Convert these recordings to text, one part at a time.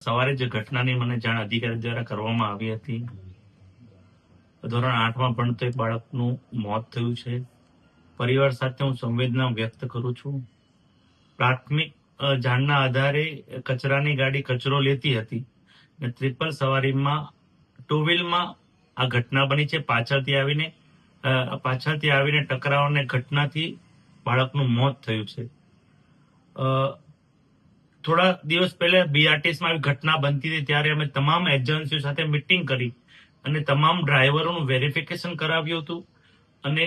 સવારે જે ઘટનાની મને જાણ અધિકારી દ્વારા કરવામાં આવી હતી. ધોરણ 8માં ભણતો એક બાળકનું મોત થયું છે. પરિવાર સાથે હું સંવેદના વ્યક્ત કરું છું. પ્રાથમિક જાણના આધારે કચરાની ગાડી કચરો લેતી હતી અને ટ્રિપલ સવારીમાં ટુ વ્હીલમાં આ ઘટના બની છે. પાછળથી આવીને ટકરાવને ઘટનાથી બાળકનું મોત થયું છે. થોડા દિવસ પહેલા બીઆરટીએસમાં આવી ઘટના બનતી હતી ત્યારે અમે તમામ એજન્સીઓ સાથે મીટિંગ કરી અને તમામ ડ્રાઈવરોનું વેરિફિકેશન કરાવ્યું હતું. અને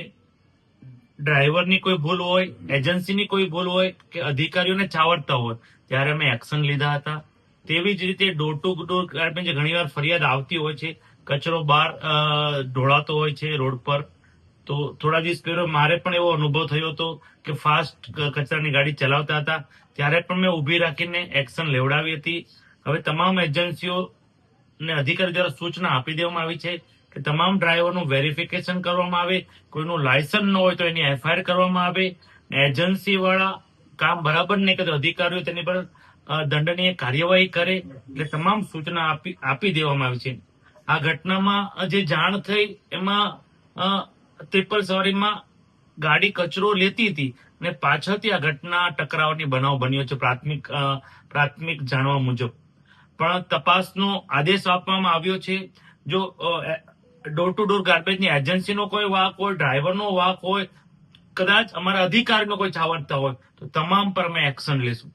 ડ્રાઈવરની કોઈ ભૂલ હોય, એજન્સીની કોઈ ભૂલ હોય કે અધિકારીઓને ચાવડતા હોય ત્યારે અમે એક્શન લીધા હતા. તેવી જ રીતે ડોર ટુ ડોર ગાર્બેજ ઘણીવાર ફરિયાદ આવતી હોય છે, કચરો બહાર ઢોળાતો હોય છે રોડ પર. તો થોડા દિવસ પહેલા મારે પણ એવો અનુભવ થયો હતો કે ફાસ્ટ કચરાની ગાડી ચલાવતા હતા ત્યારે પણ મેં ઊભી રાખીને એક્શન લેવડાવી હતી. હવે તમામ એજન્સીઓને અધિકારી દ્વારા સૂચના આપી દેવામાં આવી છે કે તમામ ડ્રાઈવરનું વેરિફિકેશન કરવામાં આવે, કોઈનું લાયસન્સ ન હોય તો એની એફઆઈઆર કરવામાં આવે. એજન્સી વાળા કામ બરાબર નહીં કરે તો અધિકારીઓ તેની પર દંડનીય કાર્યવાહી કરે, એટલે તમામ સૂચના આપી દેવામાં આવી છે. આ ઘટનામાં જે જાણ થઈ એમાં ટ્રિપલ સવારીમાં ગાડી કચરો લેતી હતી અને પાછળથી આ ઘટના ટકરાવની બનાવ બન્યો છે પ્રાથમિક જાણવા મુજબ. પણ તપાસનો આદેશ આપવામાં આવ્યો છે. જો ડોર ટુ ડોર ગાર્બેજની એજન્સીનો કોઈ વાંક હોય, ડ્રાઈવરનો વાંક હોય, કદાચ અમારા અધિકારીનો કોઈ છાવરતા હોય તો તમામ પર અમે એક્શન લેશું.